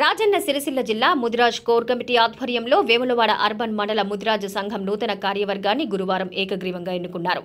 రాజన్న సిరిసిల్ల జిల్లా Mudiraj core committee ఆధ్వర్యంలో Vemulawada urban మండల ముదిరాజ్ సంఘం నూతన కార్యవర్గాన్ని గురువారం ఏకగ్రీవంగా ఎన్నుకున్నారు.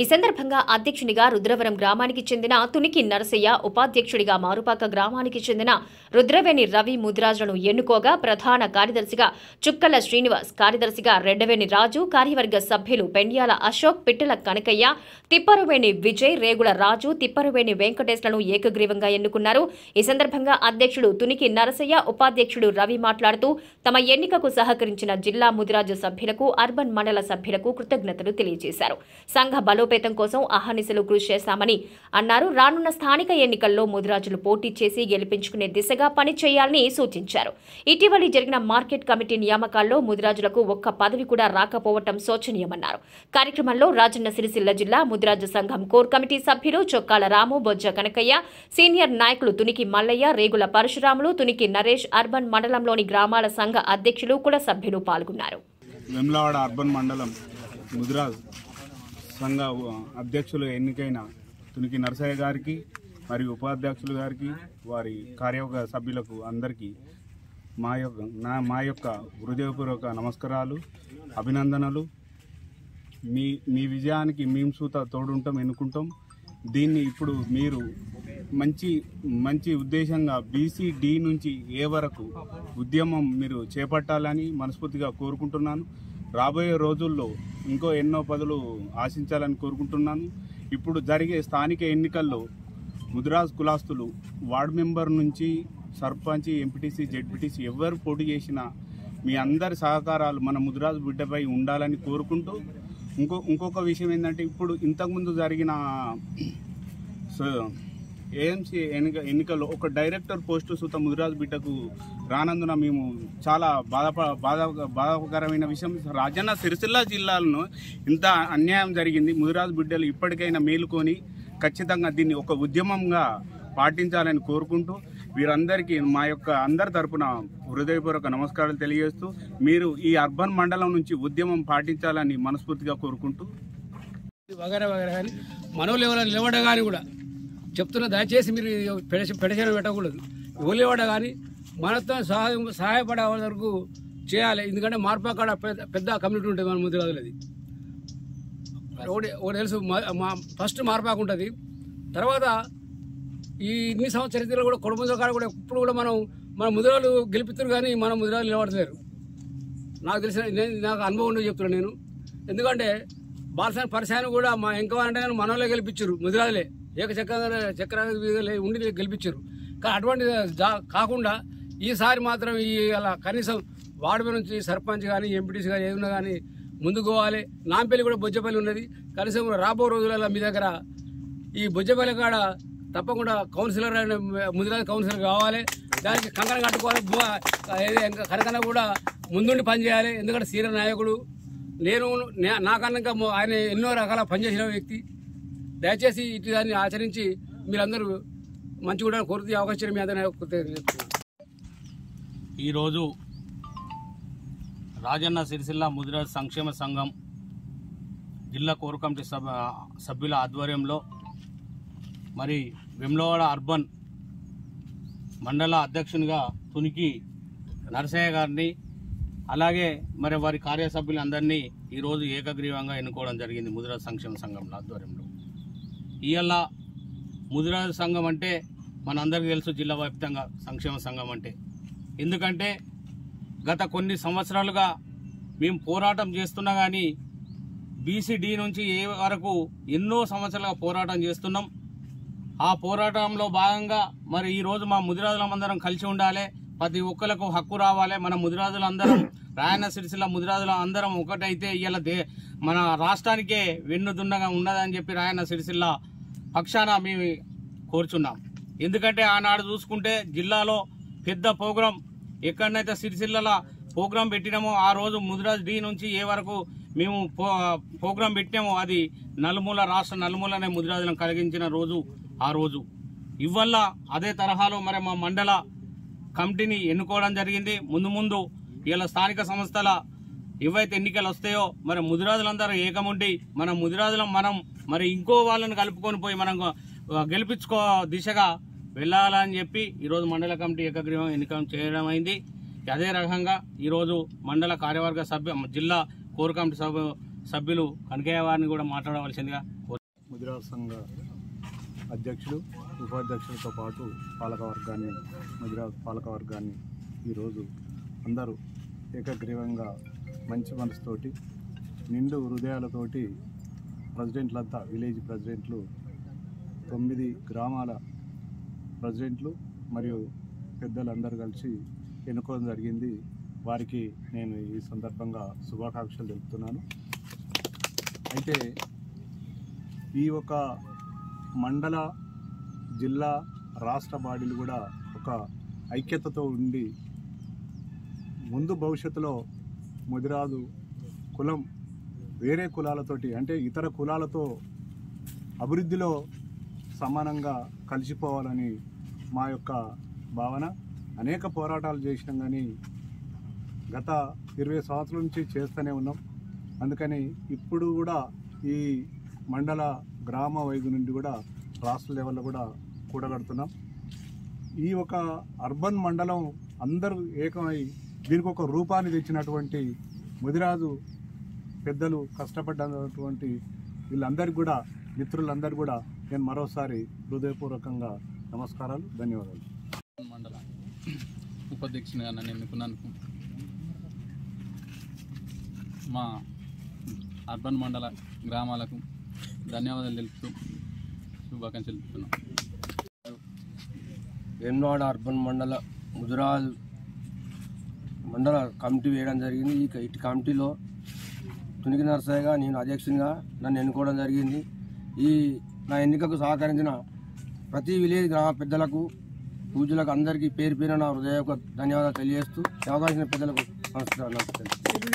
ఈ సందర్భంగా అధ్యక్షునిగా రుద్రవరం గ్రామానికి చెందిన తునికి నరసయ్య, ఉపాధ్యక్షుడిగా మారుపాక గ్రామానికి చెందిన రుద్రవేణి రవి ముదిరాజులను ఎన్నుకోగా ప్రధాన కార్యదర్శిగా చుక్కల శ్రీనివాస్, కార్యదర్శిగా రెడ్డవేణి రాజు, కార్యవర్గ సభ్యులు పెండ్యాల అశోక్, పిట్టల కనకయ్య, తిప్పరువేణి విజయ్, రేగుల రాజు, తిప్పరువేణి వెంకటేశ్లను ఏకగ్రీవంగా ఎన్నుకున్నారు. ఈ సందర్భంగా అధ్యక్షుడు తునికి నరసయ్య, ఉపాధ్యక్షుడు రవి మాట్లాడుతూ తమ ఎన్నికకు సహకరించిన జిల్లా ముదిరాజు సభ్యులకు, అర్బన్ మండల సభ్యులకు కృతజ్ఞతలు తెలియజేశారు. సంఘ బలోపేతం కోసం అహర్నిశలు కృషి చేశామని అన్నారు. రానున్న స్థానిక ఎన్నికల్లో ముదిరాజులు పోటీ చేసి గెలిపించుకునే దిశగా పని చేయాలని సూచించారు. ఇటీవలి జరిగిన మార్కెట్ కమిటీ నియామకాల్లో ముదిరాజులకు ఒక్క పదవి కూడా రాకపోవటం శోచనీయమన్నారు. కార్యక్రమంలో రాజన్న సిరిసిల్ల జిల్లా ముదిరాజు సంఘం కోర్ కమిటీ సభ్యులు చొక్కాల రాము, బొజ్జ కనకయ్య, సీనియర్ నాయకులు తునికి మల్లయ్య, రేగుల పరశురాములు, తునికి నరేష్, అర్బన్ మండలంలోని గ్రామాల సంఘ అధ్యక్షులు, కుల సభ్యులు పాల్గొన్నారు. వేములవాడ అర్బన్ మండలం ముదిరాజ్ సంఘ అధ్యక్షులు ఎన్నికైన తునికి నరసయ్య గారికి మరియు ఉపాధ్యక్షులు గారికి, వారి కార్యవర్గ సభ్యులకు అందరికీ మా యొక్క హృదయపూర్వక నమస్కారాలు, అభినందనలు. మీ విజయానికి మేము సూత తోడుంటాం, ఎన్నుకుంటాం. దీన్ని ఇప్పుడు మీరు మంచి ఉద్దేశంగా BC-D నుంచి A వరకు ఉద్యమం మీరు చేపట్టాలని మనస్ఫూర్తిగా కోరుకుంటున్నాను. రాబోయే రోజుల్లో ఇంకో ఎన్నో పదవులు ఆశించాలని కోరుకుంటున్నాను. ఇప్పుడు జరిగే స్థానిక ఎన్నికల్లో ముదిరాజ్ కులాస్తులు వార్డు మెంబర్ నుంచి సర్పంచ్, ఎంపీటీసీ, జెడ్పీటీసీ ఎవరు పోటీ చేసినా మీ అందరి సహకారాలు మన ముదిరాజ్ బిడ్డపై ఉండాలని కోరుకుంటూ, ఇంకొక విషయం ఏంటంటే, ఇప్పుడు ఇంతకుముందు జరిగిన AMC ఎన్నికల్లో ఒక డైరెక్టర్ పోస్టు సుత ముదిరాజ్ బిడ్డకు రానందున మేము చాలా బాధాకరమైన విషయం. రాజన్న సిరిసిల్ల జిల్లాలో ఇంత అన్యాయం జరిగింది. ముదిరాజ్ బిడ్డలు ఇప్పటికైనా మేలుకొని ఖచ్చితంగా దీన్ని ఒక ఉద్యమంగా పాటించాలని కోరుకుంటూ, వీరందరికీ మా యొక్క అందరి తరపున హృదయపూర్వక నమస్కారాలు తెలియజేస్తూ, మీరు ఈ అర్బన్ మండలం నుంచి ఉద్యమం పాటించాలని మనస్ఫూర్తిగా కోరుకుంటూ, మనోళ్ళు ఎవరైనా నిలబడ్డా కానీ కూడా చెప్తున్నా, దయచేసి మీరు పెడచన పెట్టకూడదు. ఎవరు కానీ మనతో సహాయపడే వరకు చేయాలి. ఎందుకంటే మార్పాకాడ పెద్ద కమ్యూనిటీ ఉంటుంది మన ముదిరాజులది. ఒకటి తెలుసు, ఫస్ట్ మార్పాకు ఉంటుంది. తర్వాత ఈ ఇన్ని సంవత్సరాల చరిత్రలో కూడా కొడుముల కాడ కూడా ఇప్పుడు కూడా మన ముదిరాలు గెలిపిస్తారు, కానీ మన ముదిరాలు నిలబడలేరు. నాకు అనుభవం ఉండదు చెప్తున్నాను నేను. ఎందుకంటే బాలసాని పరిశాన్ని కూడా మా ఇంకా అంటే కానీ మనోళ్ళే గెలిపించారు, ముదిరాజులే చక్ర ఉండి గెలిపించారు. కానీ అటువంటి కాకుండా ఈసారి మాత్రం అలా కనీసం వార్డు నుంచి సర్పంచ్ కానీ, ఎంపీటీసీ కానీ ఏదైనా కానీ ముందుకు పోవాలి. నాంపల్లి కూడా బొజ్జపల్లి ఉన్నది. కనీసం రాబో రోజులలో మీ దగ్గర ఈ బొజ్జపల్లి కాడ తప్పకుండా కౌన్సిలర్ ముదిరాజు కౌన్సిలర్ కావాలి. దానికి కంకణ కట్టుకోవాలి. కనకన కూడా ముందుండి పనిచేయాలి. ఎందుకంటే సీనియర్ నాయకుడు నాకన్నా ఆయన ఎన్నో రకాల పనిచేసిన వ్యక్తి. దయచేసి ఇటు దాన్ని ఆచరించి మీరందరూ మంచి కూడా కోరుతూ అవకాశం మీ అందరూ. ఈరోజు రాజన్న సిరిసిల్ల ముదిరాజ్ సంక్షేమ సంఘం జిల్లా కోర్ కమిటీ సభ్యుల ఆధ్వర్యంలో మరి వేములవాడ అర్బన్ మండల అధ్యక్షునిగా తునికి నరసయ్య గారిని, అలాగే మరి వారి కార్యసభ్యులందరినీ ఈరోజు ఏకగ్రీవంగా ఎన్నుకోవడం జరిగింది ముదిరాజ్ సంక్షేమ సంఘం ఆధ్వర్యంలో. ఇవాళ ముదిరాజ్ సంఘం అంటే మనందరికీ తెలుసు, జిల్లా వ్యాప్తంగా సంక్షేమ సంఘం అంటే. ఎందుకంటే గత కొన్ని సంవత్సరాలుగా మేము పోరాటం చేస్తున్నా కానీ BC-D నుంచి A వరకు ఎన్నో సంవత్సరాలుగా పోరాటం చేస్తున్నాం. ఆ పోరాటంలో భాగంగా మరి ఈరోజు మా ముదిరాజులందరం కలిసి ఉండాలి, ప్రతి ఒక్కరికి హక్కు రావాలి. మన ముదిరాజులందరం, రాయన్న సిరిసిల్ల ముదిరాజుల అందరం ఒకటైతే ఇవాళ మన రాష్ట్రానికే వెన్నుదున్నగా ఉన్నదని చెప్పి రాయన్న సిరిసిల్ల పక్షాన మేము కోరుచున్నాం. ఎందుకంటే ఆనాడు చూసుకుంటే జిల్లాలో పెద్ద ప్రోగ్రాం ఎక్కడనైతే సిరిసిల్ల ప్రోగ్రాం పెట్టినామో ఆ రోజు ముదిరాజ్ D నుంచి A వరకు మేము ప్రోగ్రాం పెట్టినామో అది నలుమూల రాష్ట్ర నలుమూలనే ముదిరాజులను కలిగించిన రోజు ఆ రోజు. ఇవల్ల అదే తరహాలో మరి మా మండల కమిటీని ఎన్నుకోవడం జరిగింది. ముందు ఇలా స్థానిక సంస్థల ఏవైతే ఎన్నికలు వస్తాయో మరి ముదిరాజులందరూ ఏకముండి మన ముదిరాజులం మనం మరి ఇంకో వాళ్ళని కలుపుకొని పోయి మనం గెలిపించుకో దిశగా వెళ్ళాలని చెప్పి ఈరోజు మండల కమిటీ ఏకగ్రీవం ఎన్నిక చేయడం అయింది. అదే రకంగా ఈరోజు మండల కార్యవర్గ జిల్లా కోర్ కమిటీ సభ్యులు కనకయ్య వారిని కూడా మాట్లాడవలసిందిగా ముదిరాజ్ సంఘ అధ్యక్షులు ఉపాధ్యక్షులతో పాటు ముదిరాజ్ పాలకవర్గాన్ని ఈరోజు అందరూ ఏకగ్రీవంగా మంచి మనసుతోటి నిండు హృదయాలతోటి ప్రెసిడెంట్లంతా విలేజ్ ప్రెసిడెంట్లు 9 గ్రామాల ప్రెసిడెంట్లు మరియు పెద్దలందరూ కలిసి ఎన్నుకోవడం జరిగింది. వారికి నేను ఈ సందర్భంగా శుభాకాంక్షలు తెలుపుతున్నాను. అయితే ఈ ఒక మండల జిల్లా రాష్ట్ర బాడీలు కూడా ఒక ఐక్యతతో ఉండి ముందు భవిష్యత్తులో ముదిరాజు కులం వేరే కులాలతోటి అంటే ఇతర కులాలతో అభివృద్ధిలో సమానంగా కలిసిపోవాలని మా యొక్క భావన. అనేక పోరాటాలు చేసినాం కానీ గత 20 సంవత్సరాల నుంచి చేస్తూనే ఉన్నాం. అందుకని ఇప్పుడు కూడా ఈ మండల గ్రామ వైద్యు నుండి కూడా రాష్ట్ర లెవెల్లో కూడా కూడగడుతున్నాం. ఈ ఒక అర్బన్ మండలం అందరూ ఏకమై దీనికి ఒక రూపాన్ని తెచ్చినటువంటి ముదిరాజు పెద్దలు కష్టపడ్డటువంటి వీళ్ళందరికీ కూడా మిత్రులందరూ కూడా నేను మరోసారి హృదయపూర్వకంగా నమస్కారాలు, ధన్యవాదాలు. మండల ఉపాధ్యక్షునిగా నన్ను ఎన్నుకున్నందుకు మా అర్బన్ మండల గ్రామాలకు ధన్యవాదాలు తెలుపుతూ శుభాకాంక్షలు తెలుపుతున్నాం. వేములవాడ అర్బన్ మండల ముదిరాజ్ మండల కమిటీ వేయడం జరిగింది. ఇటు కమిటీలో తునికి నరసయ్యగా నేను అధ్యక్షునిగా నన్ను ఎన్నుకోవడం జరిగింది. నా ఎన్నికకు సహకరించిన ప్రతి విలేజ్ గ్రామ పెద్దలకు పూజలకు అందరికీ పేరు పేరున నా హృదయ ధన్యవాదాలు తెలియజేస్తూ అవకాశం పెద్దలకు నమస్కారం.